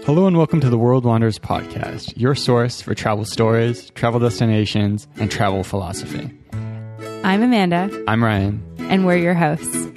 Hello and welcome to the World Wanders podcast, your source for travel stories, travel destinations, and travel philosophy. I'm Amanda. I'm Ryan. And we're your hosts.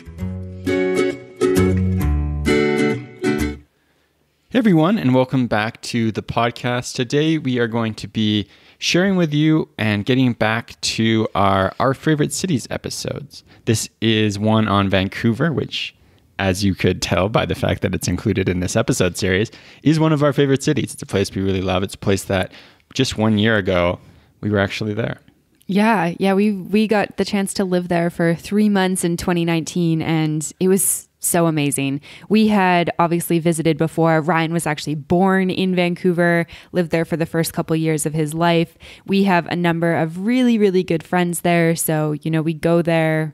Hey everyone, and welcome back to the podcast. Today we are going to be sharing with you and getting back to our favorite cities episodes. This is one on Vancouver, which, as you could tell by the fact that it's included in this episode series, is one of our favorite cities. It's a place we really love. It's a place that just 1 year ago, we were actually there. Yeah, we got the chance to live there for 3 months in 2019, and it was so amazing. We had obviously visited before. Ryan was actually born in Vancouver, lived there for the first couple years of his life. We have a number of really, really good friends there. So, we go there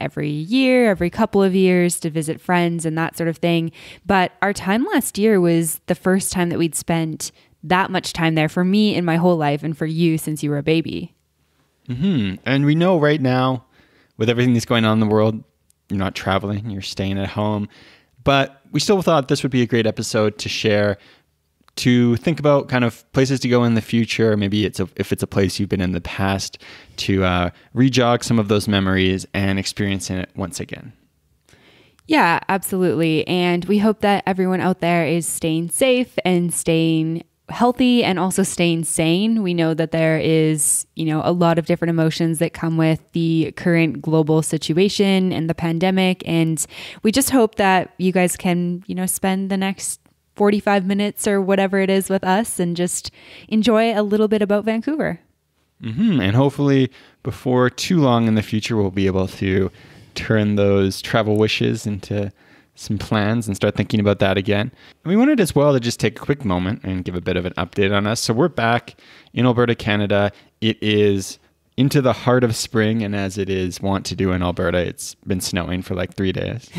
every year, every couple of years to visit friends and that sort of thing. But our time last year was the first time that we'd spent that much time there, for me in my whole life and for you since you were a baby. Mm-hmm. And we know right now, with everything that's going on in the world, you're not traveling, you're staying at home. But we still thought this would be a great episode to share, to think about kind of places to go in the future. Maybe if it's a place you've been in the past, to re-jog some of those memories and experiencing it once again. Yeah, absolutely. And we hope that everyone out there is staying safe and staying healthy and also staying sane. We know that there is, a lot of different emotions that come with the current global situation and the pandemic. And we just hope that you guys can, spend the next 45 minutes or whatever it is with us and just enjoy a little bit about Vancouver. Mm-hmm. And hopefully before too long in the future, we'll be able to turn those travel wishes into some plans and start thinking about that again. And we wanted as well to just take a quick moment and give a bit of an update on us. So we're back in Alberta, Canada. It is into the heart of spring, and as it is wont to do in Alberta, it's been snowing for like 3 days.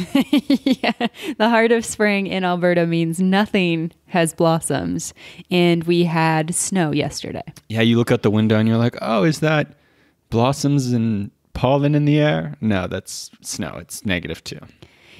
Yeah, the heart of spring in Alberta means nothing has blossoms, and we had snow yesterday. Yeah, you look out the window and you're like, oh, is that blossoms and pollen in the air? No, that's snow. It's -2.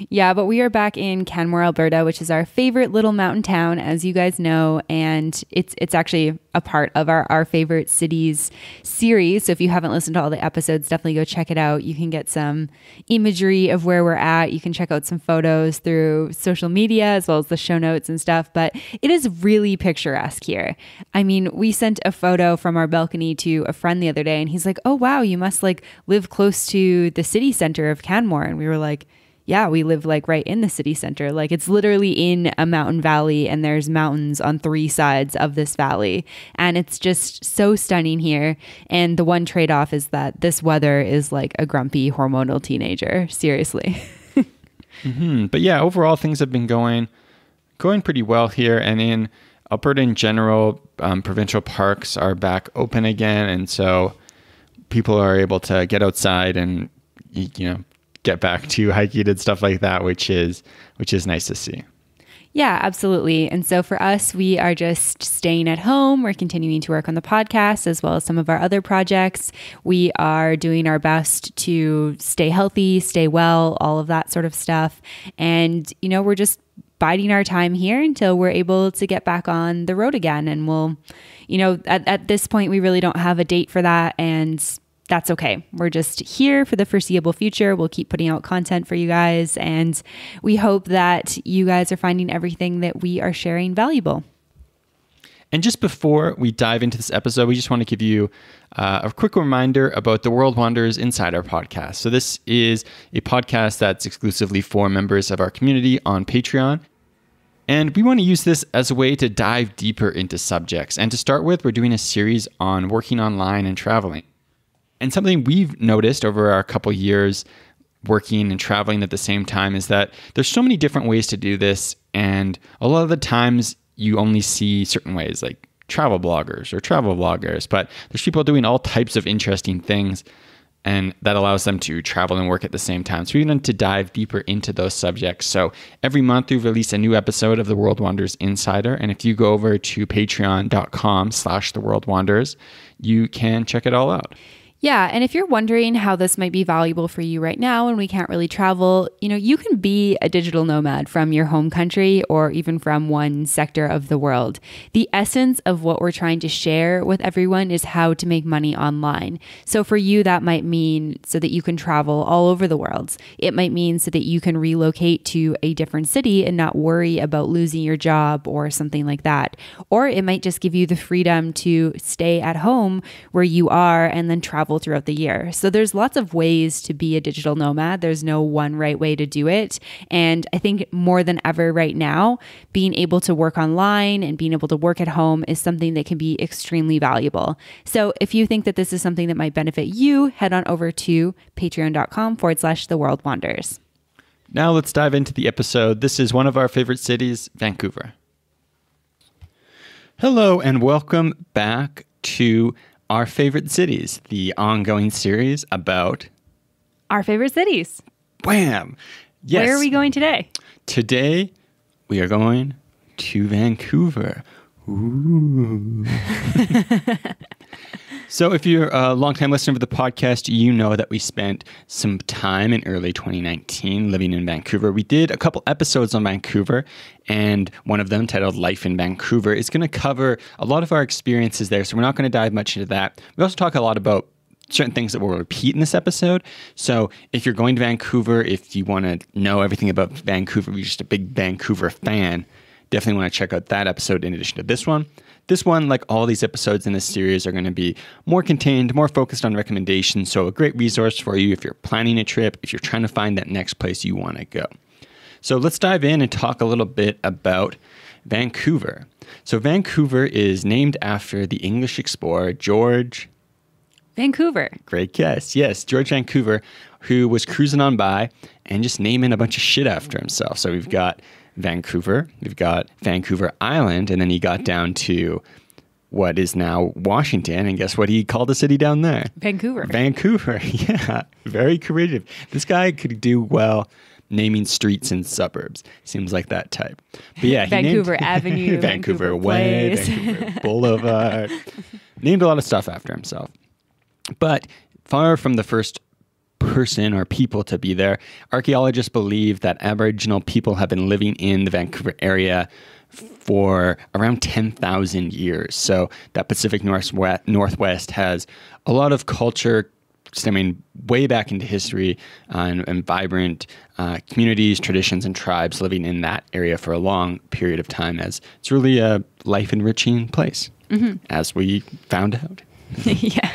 Yeah, but we are back in Canmore, Alberta, which is our favorite little mountain town, as you guys know, and it's actually a part of our favorite cities series. So if you haven't listened to all the episodes, definitely go check it out. You can get some imagery of where we're at. You can check out some photos through social media as well as the show notes and stuff, but it is really picturesque here. I mean, we sent a photo from our balcony to a friend the other day, and he's like, oh, wow, you must live close to the city center of Canmore. And we were like, yeah, we live right in the city center. It's literally in a mountain valley, and there's mountains on 3 sides of this valley. And it's just so stunning here. And the one trade-off is that this weather is like a grumpy hormonal teenager. Seriously. Mm-hmm. But yeah, overall things have been going pretty well here. And in Alberta in general, provincial parks are back open again. And so people are able to get outside and, get back to hiking and stuff like that, which is nice to see. Yeah, absolutely. And so for us, we are just staying at home. We're continuing to work on the podcast as well as some of our other projects. We are doing our best to stay healthy, stay well, all of that sort of stuff. And, we're just biding our time here until we're able to get back on the road again. And we'll, at this point, we really don't have a date for that. And that's okay. We're just here for the foreseeable future. We'll keep putting out content for you guys, and we hope that you guys are finding everything that we are sharing valuable. And just before we dive into this episode, we just want to give you a quick reminder about the World Wanders Insider podcast. So this is a podcast that's exclusively for members of our community on Patreon. And we want to use this as a way to dive deeper into subjects. And to start with, we're doing a series on working online and traveling. And something we've noticed over our couple years working and traveling at the same time is that there's so many different ways to do this. And a lot of the times you only see certain ways, like travel bloggers or travel vloggers, but there's people doing all types of interesting things, and that allows them to travel and work at the same time. So we want to dive deeper into those subjects. So every month we release a new episode of the World Wanders Insider. And if you go over to patreon.com/theworldwanders, you can check it all out. Yeah. And if you're wondering how this might be valuable for you right now and we can't really travel, you can be a digital nomad from your home country or even from one sector of the world. The essence of what we're trying to share with everyone is how to make money online. So for you, that might mean so that you can travel all over the world. It might mean so that you can relocate to a different city and not worry about losing your job or something like that. Or it might just give you the freedom to stay at home where you are and then travel throughout the year. So there's lots of ways to be a digital nomad. There's no one right way to do it. And I think more than ever right now, being able to work online and being able to work at home is something that can be extremely valuable. So if you think that this is something that might benefit you, head on over to patreon.com/The World Wanders. Now let's dive into the episode. This is one of our favorite cities, Vancouver. Hello and welcome back to Our Favorite Cities, the ongoing series about our favorite cities. Wham! Yes. Where are we going today? Today, we are going to Vancouver. Ooh. So if you're a longtime listener of the podcast, you know that we spent some time in early 2019 living in Vancouver. We did a couple episodes on Vancouver, and one of them, titled Life in Vancouver, is going to cover a lot of our experiences there. So we're not going to dive much into that. We also talk a lot about certain things that we'll repeat in this episode. So if you're going to Vancouver, if you want to know everything about Vancouver, if you're just a big Vancouver fan, definitely want to check out that episode in addition to this one. This one, like all these episodes in this series, are going to be more contained, more focused on recommendations. So a great resource for you if you're planning a trip, if you're trying to find that next place you want to go. So let's dive in and talk a little bit about Vancouver. So Vancouver is named after the English explorer George Vancouver. Great guess. Yes, George Vancouver, who was cruising on by and just naming a bunch of shit after himself. So we've got Vancouver, we've got Vancouver Island, and then he got down to what is now Washington, and guess what he called the city down there? Vancouver. Vancouver, yeah. Very creative. This guy could do well naming streets and suburbs. Seems like that type. But yeah, Vancouver Avenue, Vancouver Way, Vancouver Boulevard. Named a lot of stuff after himself. But far from the first person or people to be there, archaeologists believe that Aboriginal people have been living in the Vancouver area for around 10,000 years. So that Pacific Northwest has a lot of culture stemming way back into history and vibrant communities, traditions, and tribes living in that area for a long period of time, as it's really a life-enriching place, as we found out. Yeah,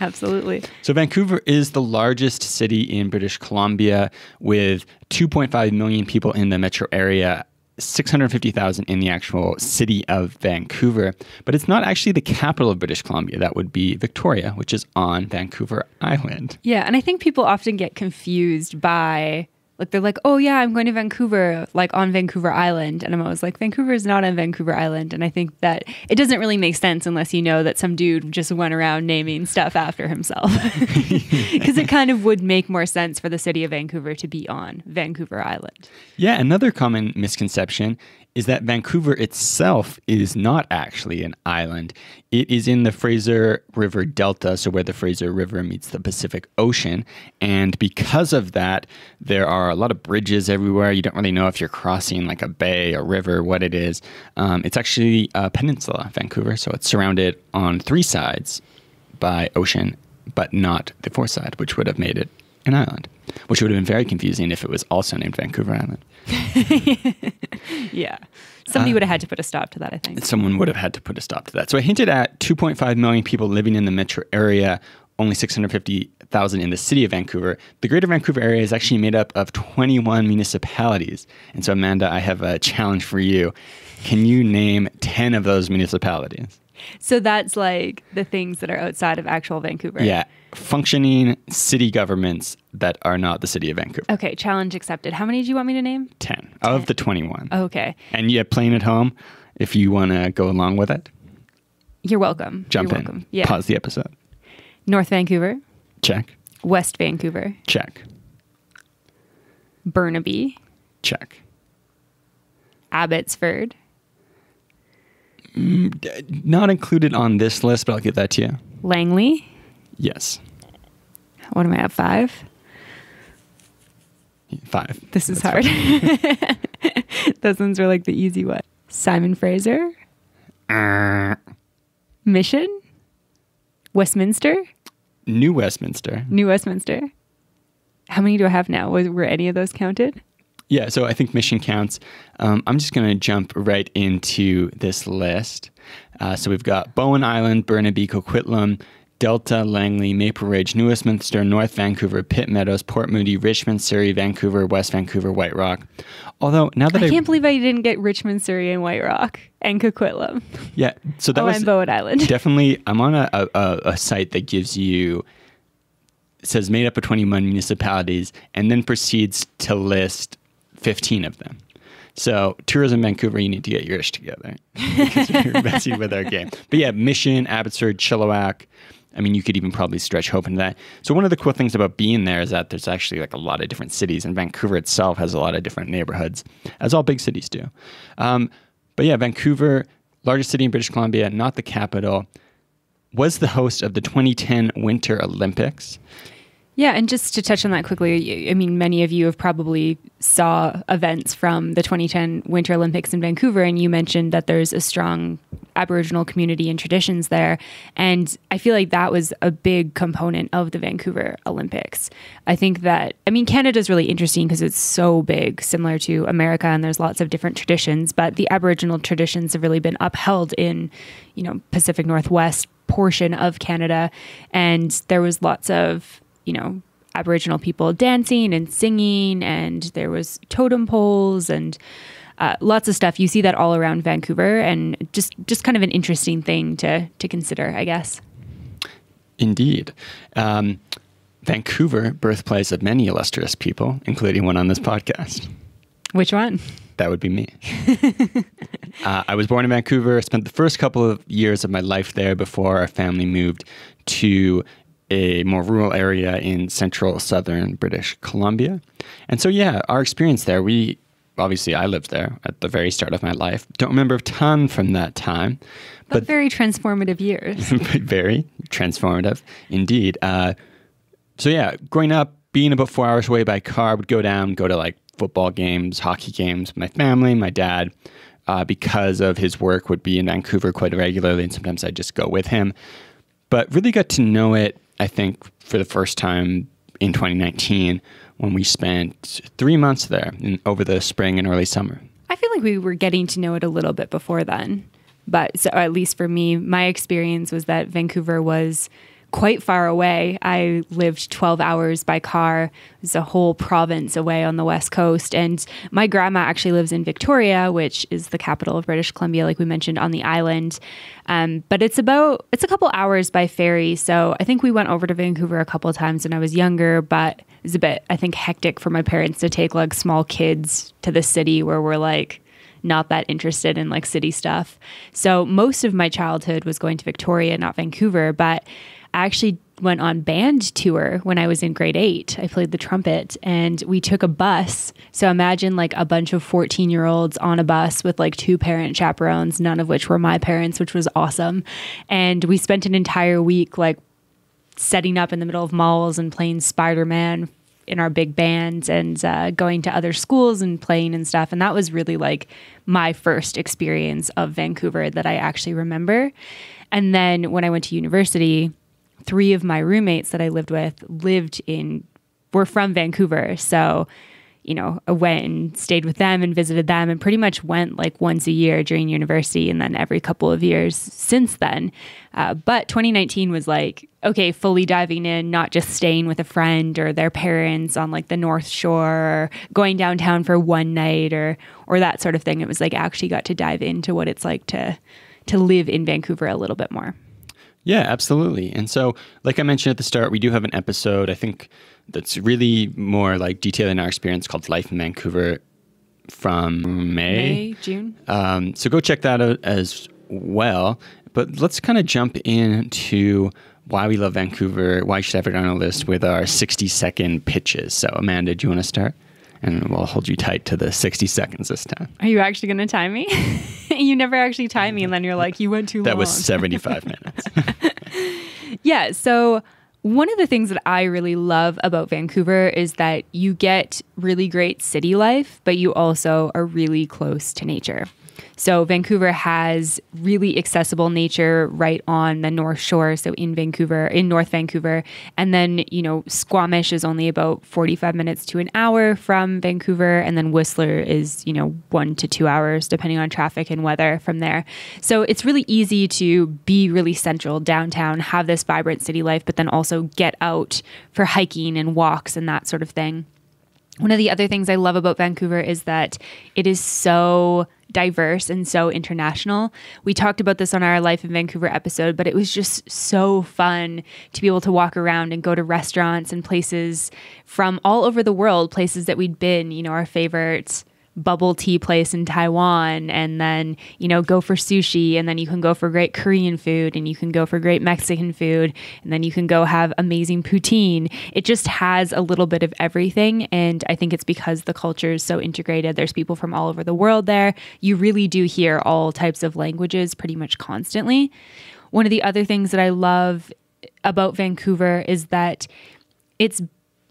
absolutely. So Vancouver is the largest city in British Columbia with 2.5 million people in the metro area, 650,000 in the actual city of Vancouver. But it's not actually the capital of British Columbia. That would be Victoria, which is on Vancouver Island. Yeah, and I think people often get confused by... Like, they're like, oh, yeah, I'm going to Vancouver, like on Vancouver Island. And I'm always like, Vancouver is not on Vancouver Island. And I think that it doesn't really make sense unless you know that some dude just went around naming stuff after himself. Because it kind of would make more sense for the city of Vancouver to be on Vancouver Island. Yeah, another common misconception is that Vancouver itself is not actually an island. It is in the Fraser River Delta, so where the Fraser River meets the Pacific Ocean. And because of that, there are a lot of bridges everywhere. You don't really know if you're crossing like a bay, a river, what it is. It's actually a peninsula, Vancouver, so it's surrounded on three sides by ocean, but not the fourth side, which would have made it an island, which would have been very confusing if it was also named Vancouver Island. Yeah. Somebody would have had to put a stop to that, I think. Someone would have had to put a stop to that. So I hinted at 2.5 million people living in the metro area, only 650,000 in the city of Vancouver. The greater Vancouver area is actually made up of 21 municipalities. And so, Amanda, I have a challenge for you. Can you name 10 of those municipalities? So that's like the things that are outside of actual Vancouver. Yeah. Functioning city governments that are not the city of Vancouver. Okay, challenge accepted. How many do you want me to name? 10 of the 21. Okay. And you're playing at home if you want to go along with it. You're welcome. Jump You're in. welcome. Yeah. Pause the episode. North Vancouver. Check. West Vancouver. Check. Burnaby. Check. Abbotsford. Not included on this list, but I'll get that to you. Langley. Yes. What am I at, 5? 5. This is hard. Those ones were like the easy one. Simon Fraser. Mission. Westminster. New Westminster. New Westminster. How many do I have now? Were any of those counted? Yeah, so I think Mission counts. I'm just going to jump right into this list. So we've got Bowen Island, Burnaby, Coquitlam, Delta, Langley, Maple Ridge, New Westminster, North Vancouver, Pitt Meadows, Port Moody, Richmond, Surrey, Vancouver, West Vancouver, White Rock. Although now that I can't believe I didn't get Richmond, Surrey, and White Rock and Coquitlam. Yeah, so that was and Bowen Island. Definitely. I'm on a site that gives you, it says made up of 21 municipalities, and then proceeds to list 15 of them. So Tourism Vancouver, you need to get yours together because you're messy with our game. But yeah, Mission, Abbotsford, Chilliwack. I mean, you could even probably stretch hope into that. So one of the cool things about being there is that there's actually like a lot of different cities, and Vancouver itself has a lot of different neighborhoods, as all big cities do. But yeah, Vancouver, largest city in British Columbia, not the capital, was the host of the 2010 Winter Olympics. Yeah, and just to touch on that quickly, I mean, many of you have probably saw events from the 2010 Winter Olympics in Vancouver, and you mentioned that there's a strong Aboriginal community and traditions there. And I feel like that was a big component of the Vancouver Olympics. I think that, I mean, Canada's really interesting because it's so big, similar to America, and there's lots of different traditions, but the Aboriginal traditions have really been upheld in, you know, Pacific Northwest portion of Canada. And there was lots of, you know, Aboriginal people dancing and singing, and there was totem poles and lots of stuff. You see that all around Vancouver, and just kind of an interesting thing to consider, I guess. Indeed. Vancouver, birthplace of many illustrious people, including one on this podcast. Which one? That would be me. I was born in Vancouver, spent the first couple of years of my life there before our family moved to a more rural area in central southern British Columbia. And so, yeah, our experience there, I lived there at the very start of my life. Don't remember a ton from that time. But very transformative years. Very transformative, indeed. So, yeah, growing up, being about 4 hours away by car, would go to like football games, hockey games with my family. My dad, because of his work, would be in Vancouver quite regularly, and sometimes I'd just go with him. But really got to know it, I think, for the first time in 2019 when we spent 3 months there over the spring and early summer. I feel like we were getting to know it a little bit before then. But so at least for me, my experience was that Vancouver was quite far away. I lived 12 hours by car. It was a whole province away on the West Coast. And my grandma actually lives in Victoria, which is the capital of British Columbia, like we mentioned, on the island. But it's a couple hours by ferry. So I think we went over to Vancouver a couple of times when I was younger, but it was a bit, I think, hectic for my parents to take like small kids to the city where we're like not that interested in like city stuff. So most of my childhood was going to Victoria, not Vancouver, but I actually went on band tour when I was in grade 8. I played the trumpet, and we took a bus. So imagine like a bunch of 14-year-olds on a bus with like 2 parent chaperones, none of which were my parents, which was awesome. And we spent an entire week like setting up in the middle of malls and playing Spider-Man in our big band, and going to other schools and playing and stuff. And that was really like my first experience of Vancouver that I actually remember. And then when I went to university, 3 of my roommates that I lived with were from Vancouver. So, you know, I went and stayed with them and visited them, and pretty much went like once a year during university, and then every couple of years since then. But 2019 was like, okay, fully diving in, not just staying with a friend or their parents on like the North Shore, or going downtown for one night or that sort of thing. It was like actually got to dive into what it's like to live in Vancouver a little bit more. Yeah, absolutely. And so, like I mentioned at the start, we do have an episode, I think, that's really more like detailing our experience called Life in Vancouver from June. So go check that out as well. But let's kind of jump into why we love Vancouver, why you should have it on our list with our 60-second pitches. So Amanda, do you want to start? And we'll hold you tight to the 60 seconds this time. Are you actually going to time me? You never actually time me, and then you're like, you went too long. That was 75 minutes. Yeah, so One of the things that I really love about Vancouver is that you get really great city life, but you also are really close to nature. So Vancouver has really accessible nature right on the North Shore. So in North Vancouver. And then, Squamish is only about 45 minutes to an hour from Vancouver. And then Whistler is, 1 to 2 hours, depending on traffic and weather from there. So it's really easy to be really central downtown, have this vibrant city life, but then also get out for hiking and walks and that sort of thing. One of the other things I love about Vancouver is that it is so diverse and so international. We talked about this on our Life in Vancouver episode, but it was just so fun to be able to walk around and go to restaurants and places from all over the world, places that we'd been, our favorite bubble tea place in Taiwan, and then, go for sushi, and then you can go for great Korean food, and you can go for great Mexican food, and then you can go have amazing poutine. It just has a little bit of everything, and I think it's because the culture is so integrated. There's people from all over the world there. You really do hear all types of languages pretty much constantly. One of the other things that I love about Vancouver is that it's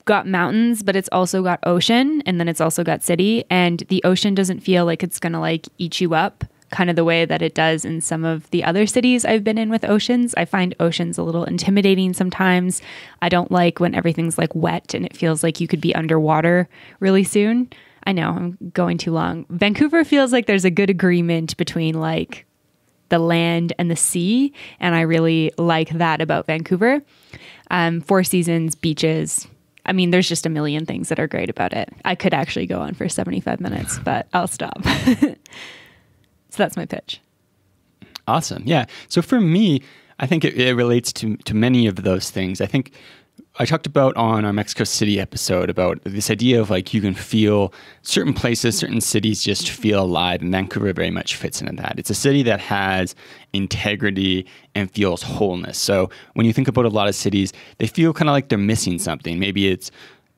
got mountains, but it's also got ocean, and then it's also got city, and the ocean doesn't feel like it's gonna eat you up kind of the way that it does in some of the other cities I've been in with oceans. I find oceans a little intimidating sometimes. I don't like when everything's wet and it feels like you could be underwater really soon. I know I'm going too long. Vancouver feels like there's a good agreement between the land and the sea, and I really like that about Vancouver. Four Seasons, beaches. I mean, there's just a million things that are great about it. I could actually go on for 75 minutes, but I'll stop. So that's my pitch. Awesome. Yeah. So for me, I think it relates to many of those things. I think I talked about on our Mexico City episode about this idea of you can feel certain places, certain cities just feel alive, and Vancouver very much fits into that. It's a city that has integrity and feels wholeness. So when you think about a lot of cities, they feel kind of like they're missing something. Maybe it's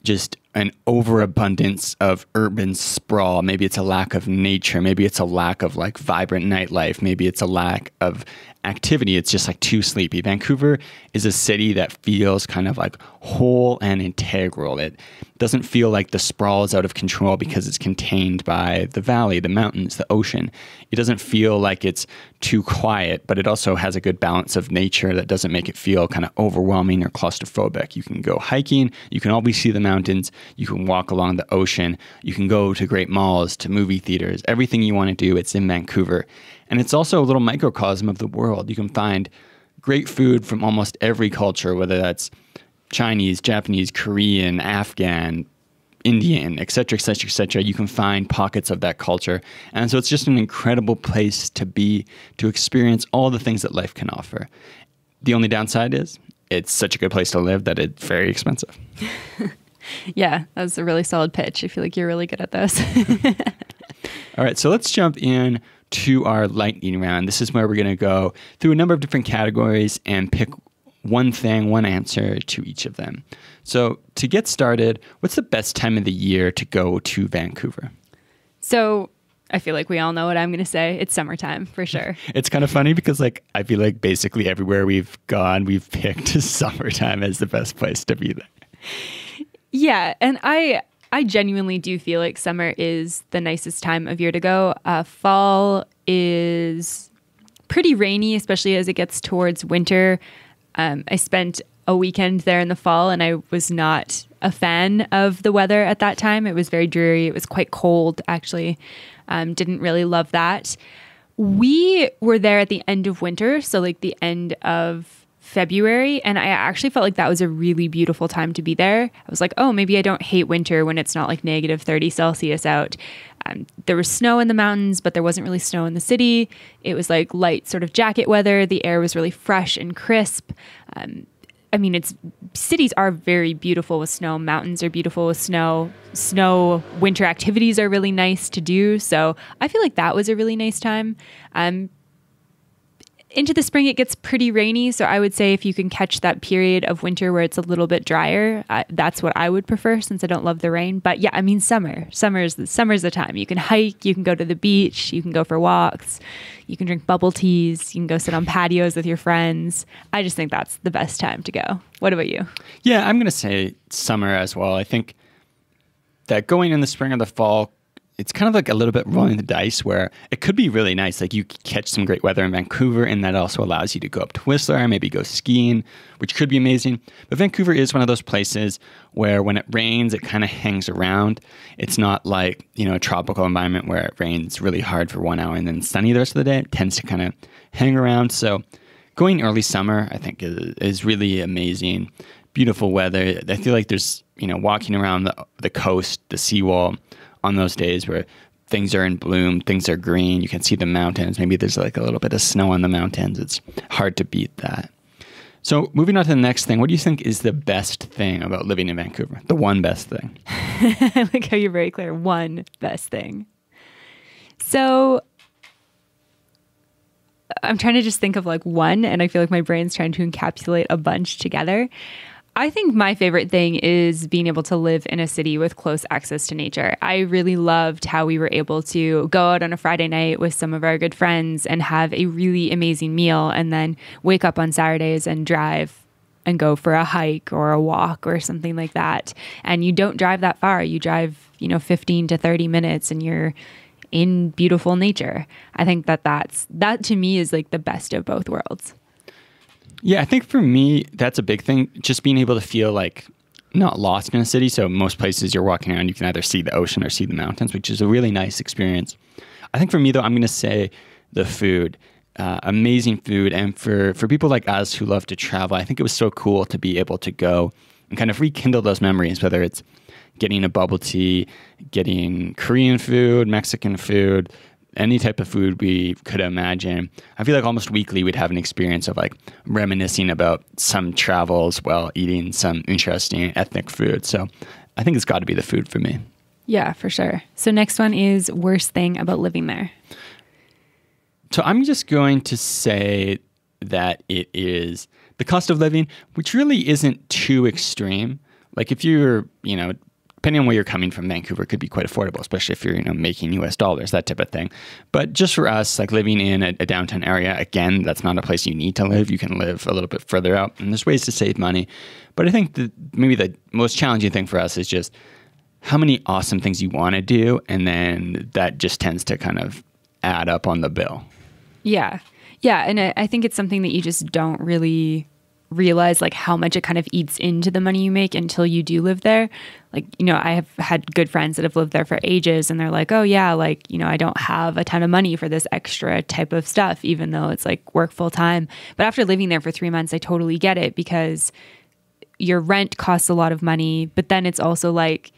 just an overabundance of urban sprawl. Maybe it's a lack of nature. Maybe it's a lack of vibrant nightlife. Maybe it's a lack of activity. It's just too sleepy. Vancouver is a city that feels kind of whole and integral. It doesn't feel like the sprawl is out of control because it's contained by the valley, the mountains, the ocean. It doesn't feel like it's too quiet, but it also has a good balance of nature that doesn't make it feel kind of overwhelming or claustrophobic. You can go hiking. You can always see the mountains. You can walk along the ocean. You can go to great malls, to movie theaters. Everything you want to do, it's in Vancouver. And it's also a little microcosm of the world. You can find great food from almost every culture, whether that's Chinese, Japanese, Korean, Afghan, Indian, et cetera, et cetera, et cetera. You can find pockets of that culture. And so it's just an incredible place to be, to experience all the things that life can offer. The only downside is it's such a good place to live that it's very expensive. Yeah, that's a really solid pitch. I feel like you're really good at this. All right, so let's jump in to our lightning round. This is where we're going to go through a number of different categories and pick one thing, one answer to each of them. So to get started, what's the best time of the year to go to Vancouver? So I feel like we all know what I'm going to say. It's summertime for sure. It's kind of funny because I feel like basically everywhere we've gone, we've picked summertime as the best place to be there. Yeah, and I genuinely do feel like summer is the nicest time of year to go. Fall is pretty rainy, especially as it gets towards winter. I spent a weekend there in the fall, and I was not a fan of the weather at that time. It was very dreary. It was quite cold, actually. Didn't really love that. We were there at the end of winter, so the end of February, and I actually felt like that was a really beautiful time to be there. I was like, oh, maybe I don't hate winter when it's not negative 30 Celsius out. There was snow in the mountains, but there wasn't really snow in the city. It was light sort of jacket weather. The air was really fresh and crisp. Cities are very beautiful with snow. Mountains are beautiful with snow. Winter activities are really nice to do. So I feel like that was a really nice time. into the spring, it gets pretty rainy. So I would say if you can catch that period of winter where it's a little bit drier, that's what I would prefer since I don't love the rain. But yeah, I mean, summer's the time. You can hike, you can go to the beach, you can go for walks, you can drink bubble teas, you can go sit on patios with your friends. I just think that's the best time to go. What about you? Yeah, I'm going to say summer as well. I think that going in the spring or the fall, it's kind of like a little bit rolling the dice where it could be really nice. Like you could catch some great weather in Vancouver, and that also allows you to go up to Whistler, maybe go skiing, which could be amazing. But Vancouver is one of those places where when it rains, it kind of hangs around. It's not like, a tropical environment where it rains really hard for 1 hour and then sunny the rest of the day. It tends to kind of hang around. So going early summer, I think is really amazing. Beautiful weather. I feel like there's, walking around the coast, the seawall, on those days where things are in bloom, things are green, you can see the mountains. Maybe there's like a little bit of snow on the mountains. It's hard to beat that. So moving on to the next thing, what do you think is the best thing about living in Vancouver? The one best thing. I like how you're very clear. One best thing. So I'm trying to just think of like one, and I feel like my brain's trying to encapsulate a bunch together. I think my favorite thing is being able to live in a city with close access to nature. I really loved how we were able to go out on a Friday night with some of our good friends and have a really amazing meal, and then wake up on Saturdays and drive and go for a hike or a walk or something like that. And you don't drive that far. You drive, 15 to 30 minutes and you're in beautiful nature. I think that to me is like the best of both worlds. Yeah, I think for me, that's a big thing. Just being able to feel like not lost in a city. So most places you're walking around, you can either see the ocean or see the mountains, which is a really nice experience. I think for me, though, I'm going to say the food. Amazing food. And for people like us who love to travel, I think it was so cool to be able to go and kind of rekindle those memories, whether it's getting a bubble tea, getting Korean food, Mexican food, any type of food we could imagine. I feel like almost weekly we'd have an experience of like reminiscing about some travels while eating some interesting ethnic food. So I think it's got to be the food for me. Yeah, for sure. So next one is worst thing about living there. So I'm just going to say that it is the cost of living, which really isn't too extreme. Like if you're, depending on where you're coming from, Vancouver could be quite affordable, especially if you're, making US dollars, that type of thing. But just for us, like living in a downtown area, again, that's not a place you need to live. You can live a little bit further out, and there's ways to save money. But I think that maybe the most challenging thing for us is just how many awesome things you want to do, and then that just tends to kind of add up on the bill. Yeah. Yeah, and I think it's something that you just don't really realize like how much it kind of eats into the money you make until you do live there. Like, I have had good friends that have lived there for ages, and they're like, oh yeah, like, I don't have a ton of money for this extra type of stuff, even though it's like work full time. But after living there for 3 months, I totally get it, because your rent costs a lot of money, but then it's also like,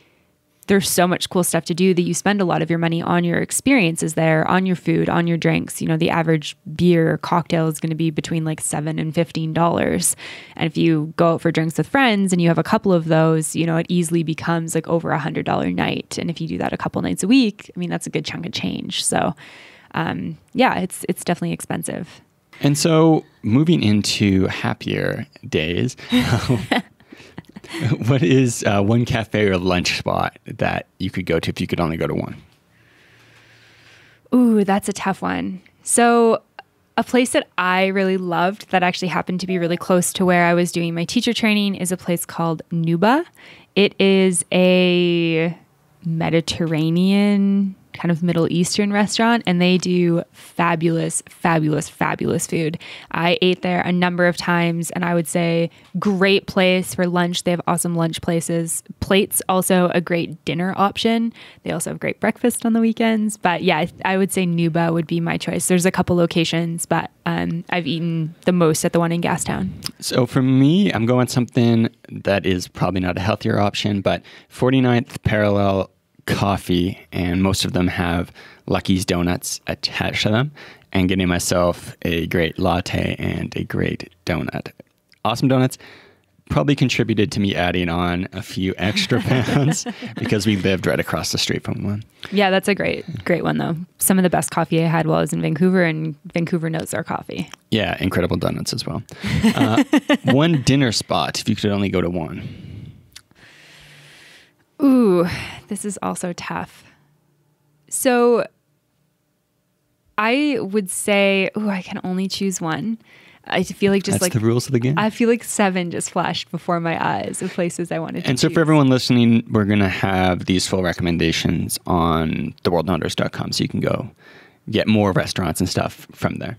there's so much cool stuff to do that you spend a lot of your money on your experiences there, on your food, on your drinks. The average beer or cocktail is going to be between like $7 and $15. And if you go out for drinks with friends and you have a couple of those, it easily becomes like over $100 night. And if you do that a couple nights a week, I mean, that's a good chunk of change. So yeah, it's definitely expensive. And so moving into happier days, what is one cafe or lunch spot that you could go to if you could only go to one? Ooh, that's a tough one. So a place that I really loved that actually happened to be really close to where I was doing my teacher training is a place called Nuba. It is a Mediterranean, kind of Middle Eastern restaurant, and they do fabulous, fabulous, fabulous food. I ate there a number of times, and I would say great place for lunch. They have awesome lunch plates, also a great dinner option. They also have great breakfast on the weekends. But yeah, I would say Nuba would be my choice. There's a couple locations, but I've eaten the most at the one in Gastown. So for me, I'm going something that is probably not a healthier option, but 49th Parallel Coffee, and most of them have Lucky's Donuts attached to them, and getting myself a great latte and a great donut. Awesome donuts. probably contributed to me adding on a few extra pounds because we lived right across the street from one. Yeah, that's a great one though. Some of the best coffee I had while I was in Vancouver, and Vancouver knows their coffee. Yeah, incredible donuts as well. One dinner spot, if you could only go to one. Ooh, this is also tough. So I would say, I can only choose one. I feel like That's the rules of the game. I feel like 7 just flashed before my eyes of places I wanted to And so choose. for everyone listening, we're going to have these full recommendations on theworldwonders.com, so you can go get more restaurants and stuff from there.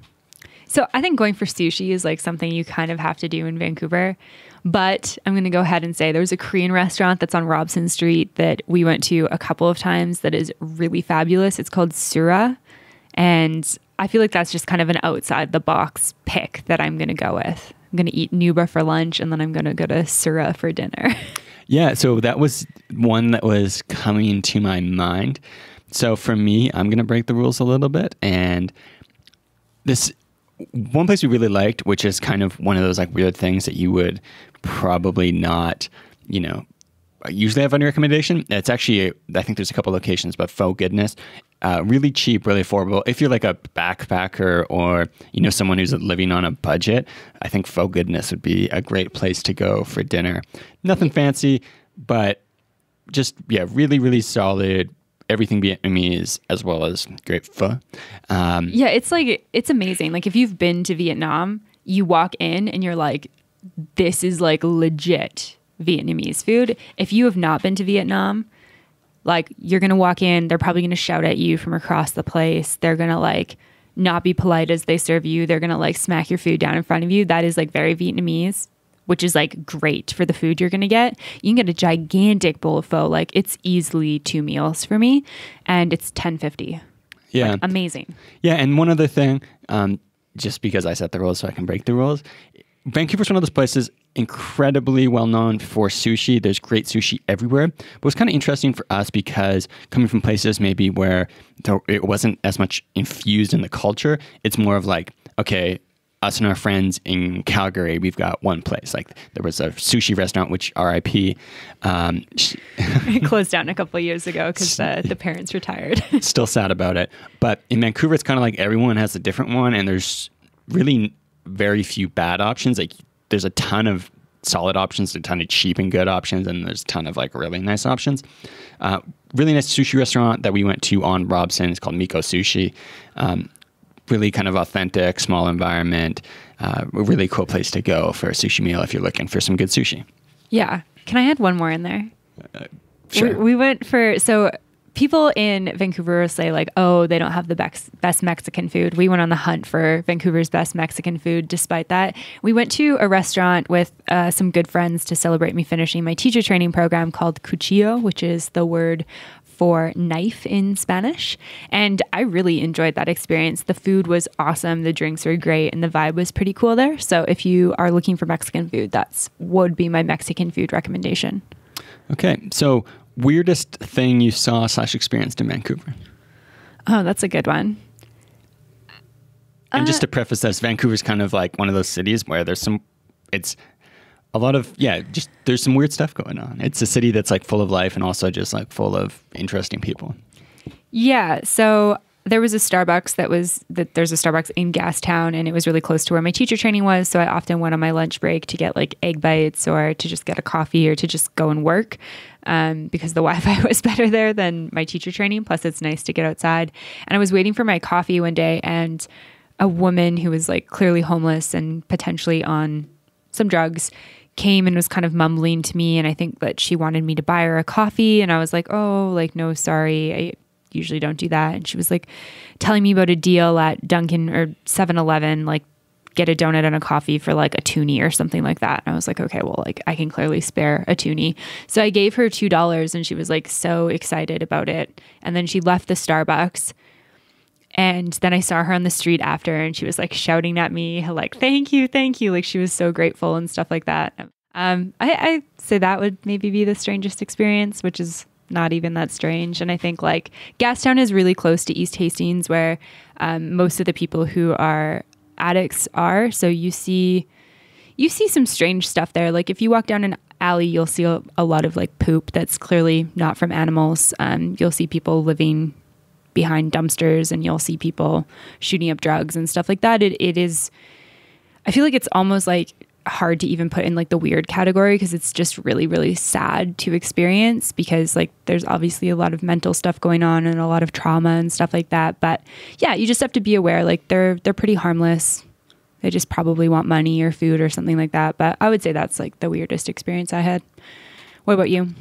So I think going for sushi is like something you kind of have to do in Vancouver. But I'm going to go ahead and say there's a Korean restaurant that's on Robson Street that we went to a couple of times that is really fabulous. It's called Sura. And I feel like that's just kind of an outside the box pick that I'm going to go with. I'm going to eat Nuba for lunch, and then I'm going to go to Sura for dinner. Yeah, so that was one that was coming to my mind. So for me, I'm going to break the rules a little bit. And this one place we really liked, which is kind of one of those like weird things that you would probably not, usually have on your recommendation. It's actually, I think there's a couple locations, but Faux Goodness, really cheap, really affordable. If you're like a backpacker or, someone who's living on a budget, I think Faux Goodness would be a great place to go for dinner. Nothing fancy, but just, really, really solid. Everything Vietnamese as well as great pho. Yeah, it's amazing. Like if you've been to Vietnam, you walk in and you're like, this is like legit Vietnamese food. If you have not been to Vietnam, like you're going to walk in, they're probably going to shout at you from across the place. They're going to like not be polite as they serve you. They're going to like smack your food down in front of you. That is like very Vietnamese, which is like great for the food you're going to get. You can get a gigantic bowl of pho. Like it's easily 2 meals for me, and it's $10.50. Yeah. Like, amazing. Yeah. And one other thing, just because I set the rules so I can break the rules, Vancouver's one of those places incredibly well known for sushi. There's great sushi everywhere. But it was kind of interesting for us because coming from places maybe where it wasn't as much infused in the culture, it's more of like, okay, us and our friends in Calgary, we've got one place. Like there was a sushi restaurant, which RIP. It closed down a couple of years ago because the parents retired. Still sad about it. But in Vancouver, it's kind of like everyone has a different one, and there's really very few bad options. Like there's a ton of solid options, a ton of cheap and good options, and there's a ton of like really nice options. Really nice sushi restaurant that we went to on Robson. It's called Miko Sushi. Really kind of authentic, small environment, a really cool place to go for a sushi meal if you're looking for some good sushi. Yeah. Can I add one more in there? Sure. We went so people in Vancouver say like, oh, they don't have the best Mexican food. We went on the hunt for Vancouver's best Mexican food. Despite that, we went to a restaurant with some good friends to celebrate me finishing my teacher training program called Cuchillo, which is the word for knife in Spanish. And I really enjoyed that experience. The food was awesome. The drinks were great. And the vibe was pretty cool there. So if you are looking for Mexican food, would be my Mexican food recommendation. Okay. So weirdest thing you saw / experienced in Vancouver? Oh, that's a good one. And just to preface this, Vancouver's kind of like one of those cities where there's some weird stuff going on. It's a city that's like full of life and also just like full of interesting people. Yeah. So there was a Starbucks there's a Starbucks in Gastown, and it was really close to where my teacher training was. So I often went on my lunch break to get like egg bites or to just get a coffee or to just go and work because the Wi-Fi was better there than my teacher training. Plus it's nice to get outside. And I was waiting for my coffee one day, and a woman who was like clearly homeless and potentially on some drugs came and was kind of mumbling to me. And I think that she wanted me to buy her a coffee. And I was like, oh, like, no, sorry. I usually don't do that. And she was like telling me about a deal at Dunkin' or 7-Eleven, like get a donut and a coffee for like a toonie or something like that. And I was like, okay, well, like I can clearly spare a toonie. So I gave her $2 and she was like so excited about it. And then she left the Starbucks. And then I saw her on the street after, and she was like shouting at me, like, thank you. Like she was so grateful and stuff like that. I say that would maybe be the strangest experience, which is not even that strange. And I think like Gastown is really close to East Hastings, where most of the people who are addicts are. So you see you see some strange stuff there. Like if you walk down an alley, you'll see a lot of like poop that's clearly not from animals. You'll see people living behind dumpsters, and you'll see people shooting up drugs and stuff like that. It is, I feel like it's almost like hard to even put in like the weird category, because it's just really, really sad to experience, because like there's obviously a lot of mental stuff going on and a lot of trauma and stuff like that. But yeah, you just have to be aware, like they're pretty harmless. They just probably want money or food or something like that. But I would say that's like the weirdest experience I had. What about you?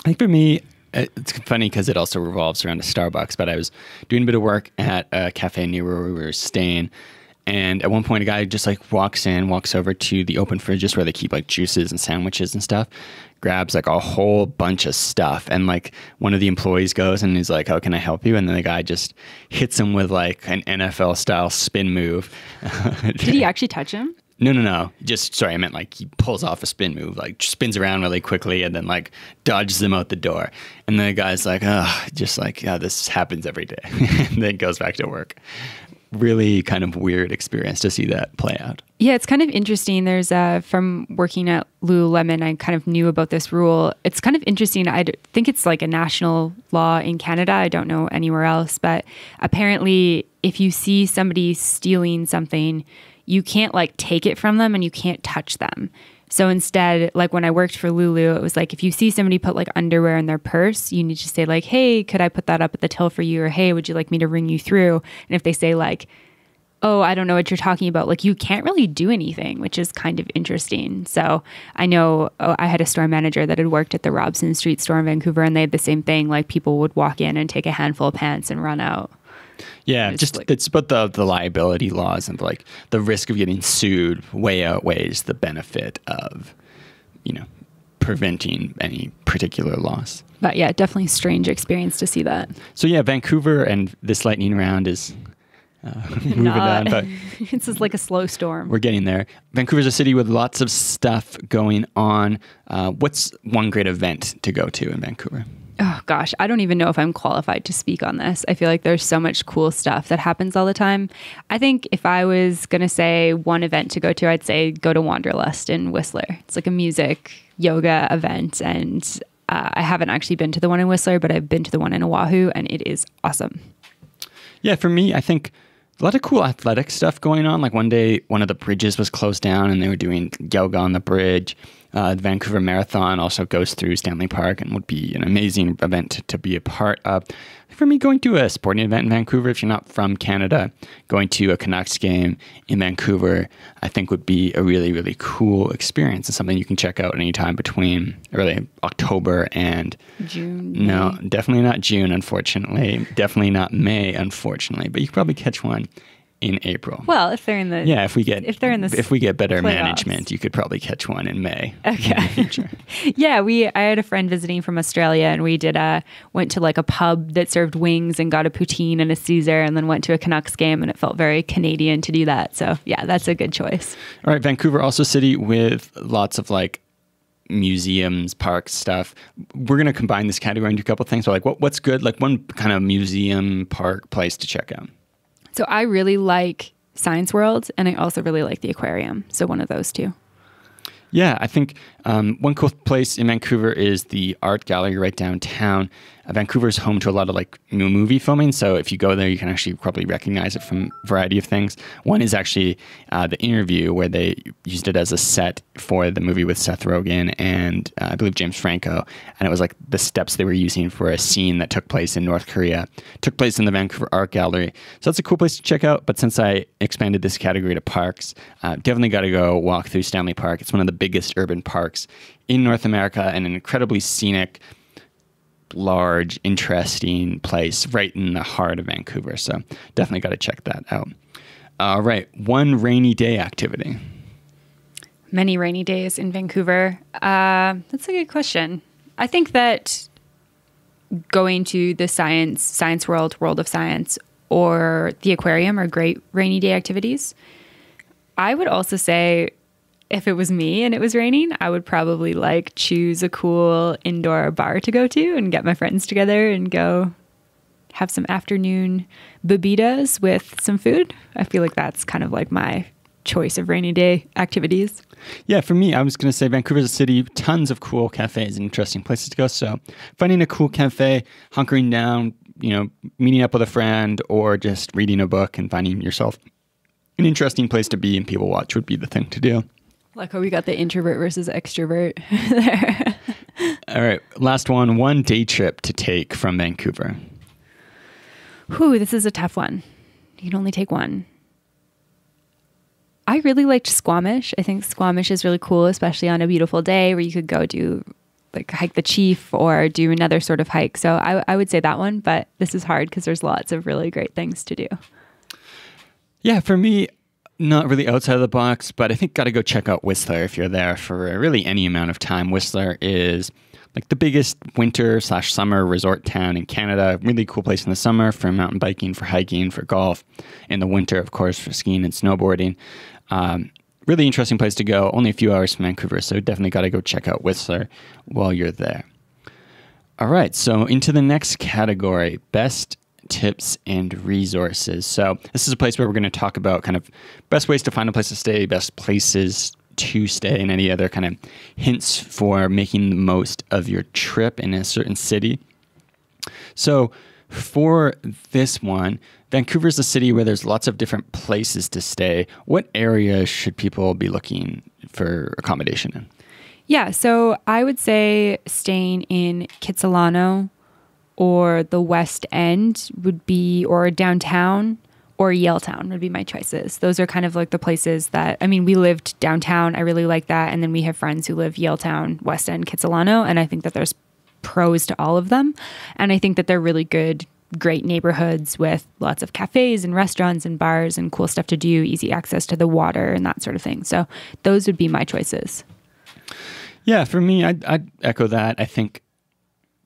I think for me, it's funny because it also revolves around a Starbucks, but I was doing a bit of work at a cafe near where we were staying. And at one point, a guy just like walks over to the open fridges where they keep like juices and sandwiches and stuff, grabs like a whole bunch of stuff. And like one of the employees goes and he's like, "How can I help you?" And then the guy just hits him with like an NFL style spin move. Did he actually touch him? No. I meant like he pulls off a spin move, like spins around really quickly and then like dodges them out the door. And the guy's like, this happens every day. And then goes back to work. Really kind of weird experience to see that play out. Yeah, it's kind of interesting. There's from working at Lululemon, I kind of knew about this rule. It's kind of interesting. I think it's like a national law in Canada. I don't know anywhere else, but apparently if you see somebody stealing something, you can't like take it from them and you can't touch them. So instead, like when I worked for Lulu, it was like if you see somebody put like underwear in their purse, you need to say like, "Hey, could I put that up at the till for you?" Or, "Hey, would you like me to ring you through?" And if they say like, "Oh, I don't know what you're talking about," like you can't really do anything, which is kind of interesting. So I know I had a store manager that had worked at the Robson Street store in Vancouver, and they had the same thing. Like people would walk in and take a handful of pants and run out. Yeah, it's about the liability laws, and like the risk of getting sued way outweighs the benefit of, preventing any particular loss. But yeah, definitely a strange experience to see that. So yeah, Vancouver and this lightning round is moving on, but it's just like a slow storm. We're getting there. Vancouver's a city with lots of stuff going on. What's one great event to go to in Vancouver? Oh gosh, I don't even know if I'm qualified to speak on this. I feel like there's so much cool stuff that happens all the time. I think if I was going to say one event to go to, I'd say go to Wanderlust in Whistler. It's like a music yoga event, and I haven't actually been to the one in Whistler, but I've been to the one in Oahu, and it is awesome. Yeah, for me, I think a lot of cool athletic stuff going on. Like one day, one of the bridges was closed down and they were doing yoga on the bridge. The Vancouver Marathon also goes through Stanley Park and would be an amazing event to be a part of. For me, going to a sporting event in Vancouver, if you're not from Canada, going to a Canucks game in Vancouver, I think would be a really, really cool experience. It's something you can check out anytime between early October and June. No, definitely not June, unfortunately. Definitely not May, unfortunately. But you could probably catch one in April. Well, if they're in the if we get better playoffs. Management, you could probably catch one in May. Okay. In the future. Yeah, I had a friend visiting from Australia, and we went to like a pub that served wings and got a poutine and a Caesar, and then went to a Canucks game, and it felt very Canadian to do that. So yeah, that's a good choice. All right, Vancouver, also a city with lots of like museums, parks, stuff. We're going to combine this category into a couple of things. So like what's good? Like one kind of museum, park, place to check out. So I really like Science World, and I also really like the aquarium. So one of those two. Yeah, I think one cool place in Vancouver is the art gallery right downtown. Vancouver is home to a lot of like new movie filming, so if you go there, you can actually probably recognize it from a variety of things. One is actually The Interview, where they used it as a set for the movie with Seth Rogen and I believe James Franco, and it was like the steps they were using for a scene that took place in North Korea, took place in the Vancouver Art Gallery. So that's a cool place to check out, but since I expanded this category to parks, definitely got to go walk through Stanley Park. It's one of the biggest urban parks in North America and an incredibly scenic, large, interesting place right in the heart of Vancouver. So definitely got to check that out. All right. One rainy day activity. Many rainy days in Vancouver. That's a good question. I think that going to the Science World of Science, or the aquarium are great rainy day activities. I would also say, if it was me and it was raining, I would probably like choose a cool indoor bar to go to and get my friends together and go have some afternoon bebidas with some food. I feel like that's kind of like my choice of rainy day activities. Yeah, for me, I was going to say Vancouver's a city, tons of cool cafes and interesting places to go. So finding a cool cafe, hunkering down, meeting up with a friend, or just reading a book and finding yourself an interesting place to be and people watch would be the thing to do. Like how we got the introvert versus extrovert there. All right, last one day trip to take from Vancouver. This is a tough one. You can only take one. I really liked Squamish. I think Squamish is really cool, especially on a beautiful day where you could go do like hike the Chief or do another sort of hike. So I would say that one, but this is hard because there's lots of really great things to do. Yeah, for me, not really outside of the box, but I think got to go check out Whistler if you're there for really any amount of time. Whistler is like the biggest winter/summer resort town in Canada. Really cool place in the summer for mountain biking, for hiking, for golf. In the winter, of course, for skiing and snowboarding. Really interesting place to go. Only a few hours from Vancouver, so definitely got to go check out Whistler while you're there. All right, so into the next category, best tips and resources. So this is a place where we're going to talk about kind of best ways to find a place to stay, best places to stay, and any other kind of hints for making the most of your trip in a certain city. So for this one, Vancouver is a city where there's lots of different places to stay. What areas should people be looking for accommodation in? Yeah, so I would say staying in Kitsilano or the West End would be, or downtown or Yaletown would be my choices. Those are kind of like the places that, we lived downtown. I really like that. And then we have friends who live Yaletown, West End, Kitsilano. And I think that there's pros to all of them. And I think that they're really great neighborhoods with lots of cafes and restaurants and bars and cool stuff to do, easy access to the water and that sort of thing. So those would be my choices. Yeah, for me, I'd echo that. I think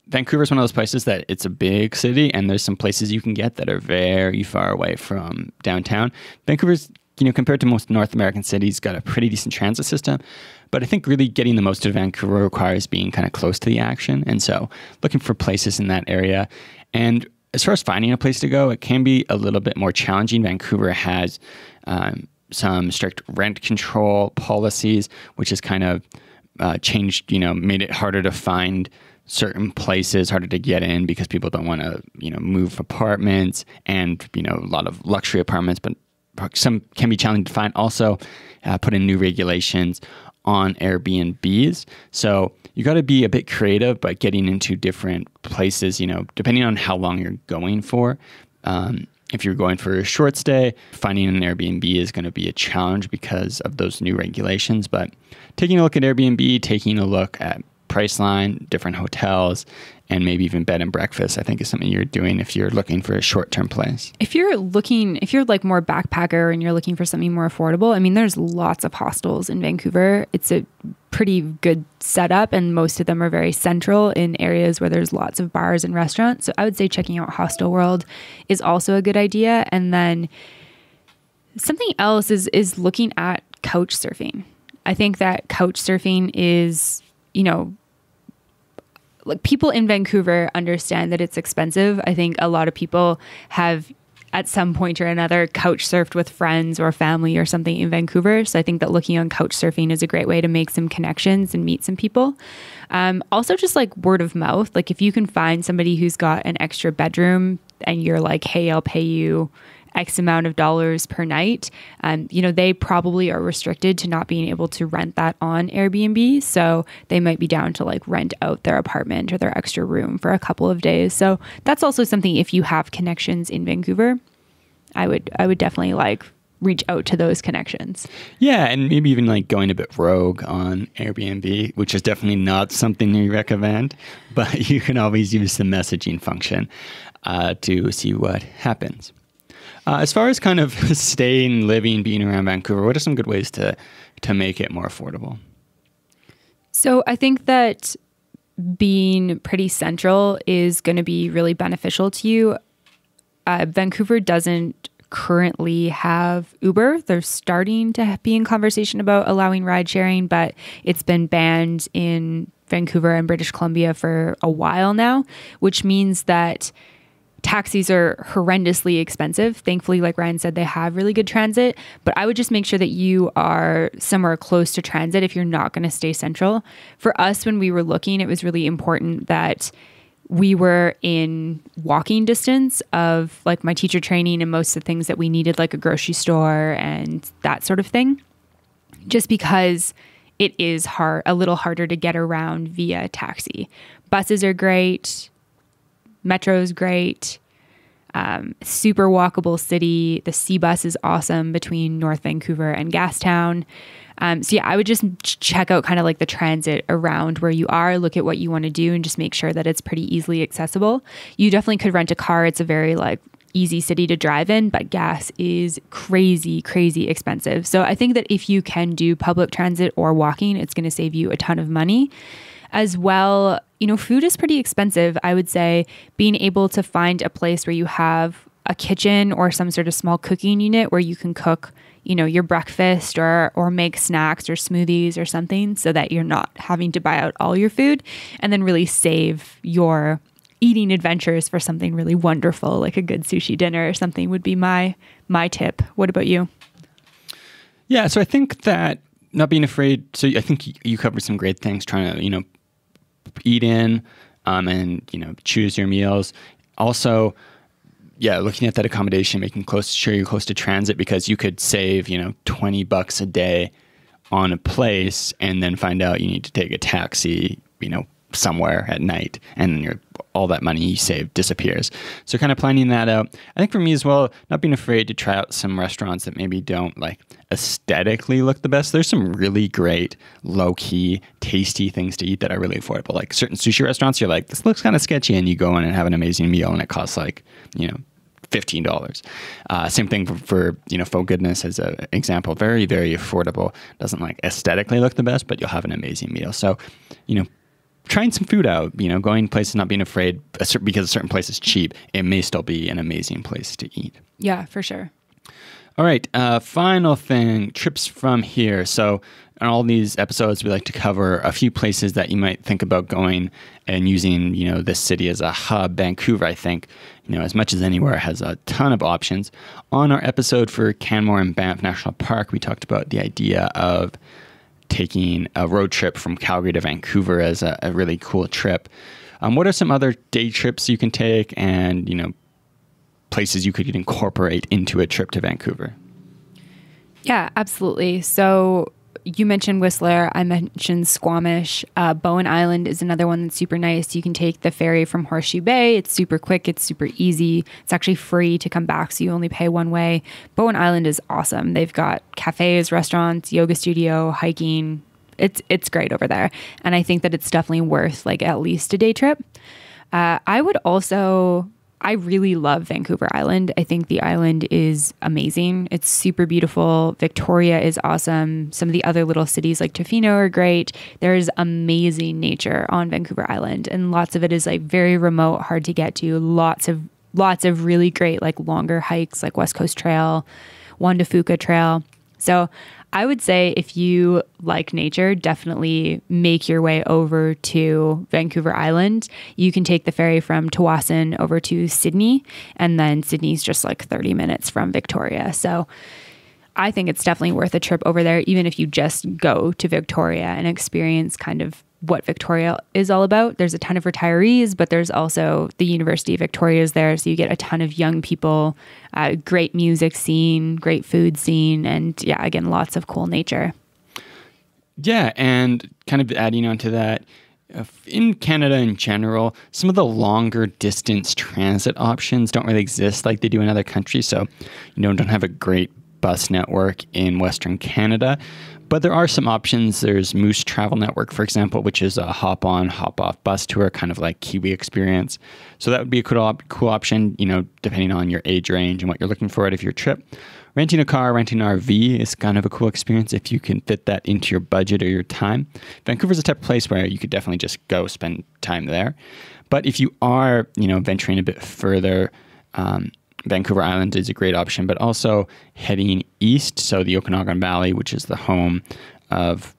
Vancouver is one of those places that it's a big city and there's some places you can get that are very far away from downtown. Vancouver's, compared to most North American cities, got a pretty decent transit system. But I think really getting the most of Vancouver requires being kind of close to the action. And so looking for places in that area. And as far as finding a place to go, it can be a little bit more challenging. Vancouver has some strict rent control policies, which has kind of changed, made it harder to find certain places, harder to get in because people don't want to, move apartments and, a lot of luxury apartments, but some can be challenging to find. Also, put in new regulations on Airbnbs. So you got to be a bit creative by getting into different places, depending on how long you're going for. If you're going for a short stay, finding an Airbnb is going to be a challenge because of those new regulations. But taking a look at Airbnb, taking a look at Priceline, different hotels, and maybe even bed and breakfast, I think is something you're doing if you're looking for a short-term place. If you're like more backpacker and you're looking for something more affordable, there's lots of hostels in Vancouver. It's a pretty good setup and most of them are very central in areas where there's lots of bars and restaurants. So I would say checking out Hostel World is also a good idea. And then something else is looking at couch surfing. I think that couch surfing is, like people in Vancouver understand that it's expensive. I think a lot of people have at some point or another couch surfed with friends or family or something in Vancouver. So I think that looking on couch surfing is a great way to make some connections and meet some people. Also just like word of mouth. Like if you can find somebody who's got an extra bedroom and you're like, hey, I'll pay you X amount of dollars per night. They probably are restricted to not being able to rent that on Airbnb. So they might be down to like rent out their apartment or their extra room for a couple of days. So that's also something, if you have connections in Vancouver, I would definitely like reach out to those connections. Yeah. And maybe even like going a bit rogue on Airbnb, which is definitely not something you recommend, but you can always use the messaging function to see what happens. As far as kind of staying, living, being around Vancouver, what are some good ways to make it more affordable? So I think that being pretty central is going to be really beneficial to you. Vancouver doesn't currently have Uber. They're starting to be in conversation about allowing ride sharing, but it's been banned in Vancouver and British Columbia for a while now, which means that Taxis are horrendously expensive. Thankfully, like Ryan said, they have really good transit, but I would just make sure that you are somewhere close to transit if you're not going to stay central. For us, when we were looking, it was really important that we were in walking distance of like my teacher training and most of the things that we needed, like a grocery store and that sort of thing, just because it is a little harder to get around via taxi. Buses are great. Metro is great. Super walkable city. The C bus is awesome between North Vancouver and Gastown. So yeah, I would just check out kind of like the transit around where you are, look at what you want to do and just make sure that it's pretty easily accessible. You definitely could rent a car. It's a very like easy city to drive in, but gas is crazy, crazy expensive. So I think that if you can do public transit or walking, it's going to save you a ton of money. As well, you know, food is pretty expensive. I would say being able to find a place where you have a kitchen or some sort of small cooking unit where you can cook, you know, your breakfast or make snacks or smoothies or something so that you're not having to buy out all your food, and then really save your eating adventures for something really wonderful like a good sushi dinner or something would be my tip. What about you? Yeah, so I think that not being afraid. So I think you covered some great things, trying to, you know, eat in and, you know, choose your meals. Also, yeah, looking at that accommodation, making sure you're close to transit, because you could save, you know, $20 a day on a place and then find out you need to take a taxi, you know, somewhere at night, and all that money you save disappears. So kind of planning that out. I think for me as well, not being afraid to try out some restaurants that maybe don't like aesthetically look the best. There's some really great low-key, tasty things to eat that are really affordable. Like certain sushi restaurants, you're like, this looks kind of sketchy, and you go in and have an amazing meal and it costs like, you know, $15. Same thing for you know, Faux Goodness as an example. Very, very affordable. Doesn't like aesthetically look the best, but you'll have an amazing meal. So, you know, trying some food out, you know, going places, not being afraid because a certain place is cheap, it may still be an amazing place to eat. Yeah, for sure. All right. Final thing, trips from here. So on all these episodes, we like to cover a few places that you might think about going and using, you know, this city as a hub. Vancouver, I think, you know, as much as anywhere, has a ton of options. On our episode for Canmore and Banff National Park, we talked about the idea of taking a road trip from Calgary to Vancouver as a really cool trip. What are some other day trips you can take, and, you know, places you could incorporate into a trip to Vancouver? Yeah, absolutely. So you mentioned Whistler. I mentioned Squamish. Bowen Island is another one that's super nice. You can take the ferry from Horseshoe Bay. It's super quick. It's super easy. It's actually free to come back, so you only pay one way. Bowen Island is awesome. They've got cafes, restaurants, yoga studio, hiking. It's great over there. And I think that it's definitely worth like at least a day trip. I really love Vancouver Island. I think the island is amazing. It's super beautiful. Victoria is awesome. Some of the other little cities like Tofino are great. There's amazing nature on Vancouver Island, and lots of it is like very remote, hard to get to. Lots of really great like longer hikes like West Coast Trail, Juan de Fuca Trail. So I would say if you like nature, definitely make your way over to Vancouver Island. You can take the ferry from Tawasin over to Sydney, and then Sydney's just like 30 minutes from Victoria. So I think it's definitely worth a trip over there, even if you just go to Victoria and experience kind of what Victoria is all about. There's a ton of retirees, but there's also the University of Victoria is there. So you get a ton of young people, great music scene, great food scene, and yeah, again, lots of cool nature. Yeah, and kind of adding on to that, in Canada in general, some of the longer distance transit options don't really exist like they do in other countries. So, you know, don't have a great bus network in Western Canada. But there are some options. There's Moose Travel Network, for example, which is a hop-on, hop-off bus tour, kind of like Kiwi experience. So that would be a cool option, you know, depending on your age range and what you're looking for out of your trip. Renting a car, renting an RV is kind of a cool experience if you can fit that into your budget or your time. Vancouver's a type of place where you could definitely just go spend time there. But if you are, you know, venturing a bit further, Vancouver Island is a great option, but also heading east, so the Okanagan Valley, which is the home of,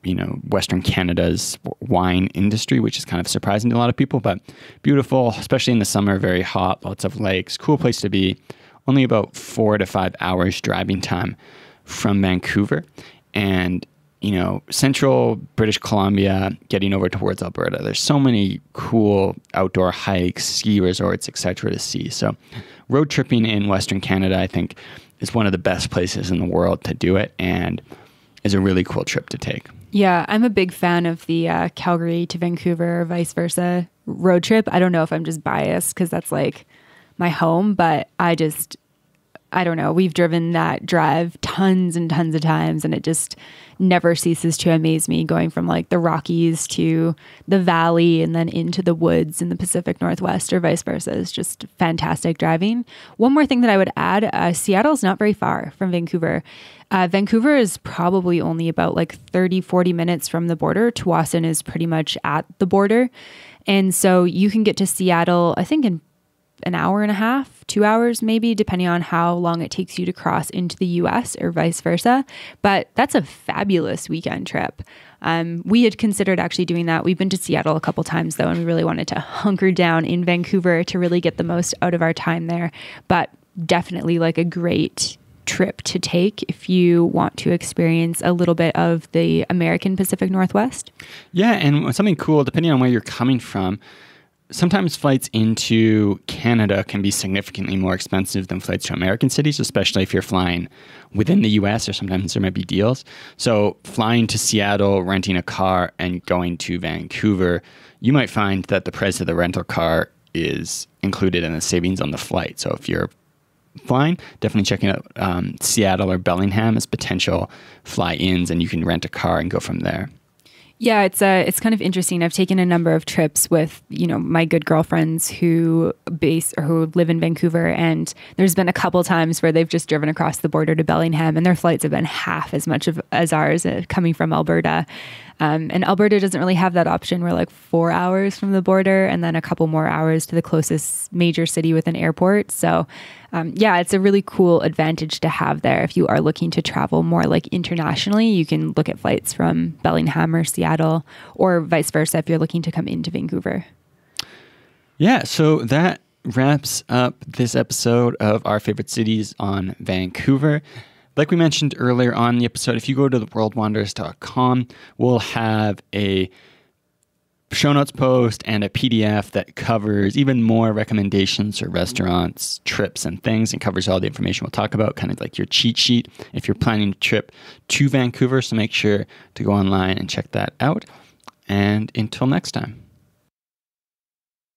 Western Canada's wine industry, which is kind of surprising to a lot of people, but beautiful, especially in the summer, very hot, lots of lakes, cool place to be. Only about 4 to 5 hours driving time from Vancouver. And, central British Columbia, getting over towards Alberta, there's so many cool outdoor hikes, ski resorts, etc. to see. So road tripping in Western Canada, I think, is one of the best places in the world to do it, and is a really cool trip to take. Yeah, I'm a big fan of the Calgary to Vancouver or vice versa road trip. I don't know if I'm just biased because that's like my home, but I don't know. We've driven that drive tons and tons of times, and it just never ceases to amaze me, going from like the Rockies to the valley and then into the woods in the Pacific Northwest or vice versa. It's just fantastic driving. One more thing that I would add, Seattle's not very far from Vancouver. Vancouver is probably only about like 30, 40 minutes from the border. Tsawwassen is pretty much at the border. And so you can get to Seattle, I think, in an hour and a half, 2 hours maybe, depending on how long it takes you to cross into the US or vice versa. But that's a fabulous weekend trip. We had considered actually doing that. We've been to Seattle a couple times though, and we really wanted to hunker down in Vancouver to really get the most out of our time there. But definitely like a great trip to take if you want to experience a little bit of the American Pacific Northwest. Yeah, and something cool, depending on where you're coming from, sometimes flights into Canada can be significantly more expensive than flights to American cities, especially if you're flying within the US, or sometimes there might be deals. So flying to Seattle, renting a car, and going to Vancouver, you might find that the price of the rental car is included in the savings on the flight. So if you're flying, definitely checking out Seattle or Bellingham as potential fly-ins, and you can rent a car and go from there. Yeah, it's kind of interesting. I've taken a number of trips with, my good girlfriends who live in Vancouver, and there's been a couple times where they've just driven across the border to Bellingham, and their flights have been half as much as ours coming from Alberta. And Alberta doesn't really have that option. We're like 4 hours from the border and then a couple more hours to the closest major city with an airport. So it's a really cool advantage to have there. If you are looking to travel more like internationally, you can look at flights from Bellingham or Seattle, or vice versa if you're looking to come into Vancouver. Yeah, so that wraps up this episode of Our Favorite Cities on Vancouver. Like we mentioned earlier on the episode, if you go to theworldwanderers.com, we'll have a show notes post and a PDF that covers even more recommendations for restaurants, trips, and things, and covers all the information we'll talk about, kind of like your cheat sheet if you're planning a trip to Vancouver. So make sure to go online and check that out. And until next time.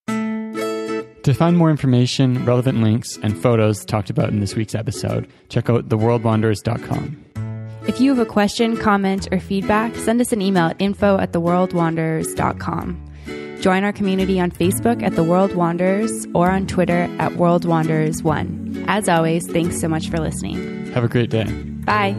To find more information, relevant links, and photos talked about in this week's episode, check out theworldwanderers.com. If you have a question, comment, or feedback, send us an email at info@theworldwanderers.com. Join our community on Facebook at The World Wanderers or on Twitter at World Wanderers 1. As always, thanks so much for listening. Have a great day. Bye.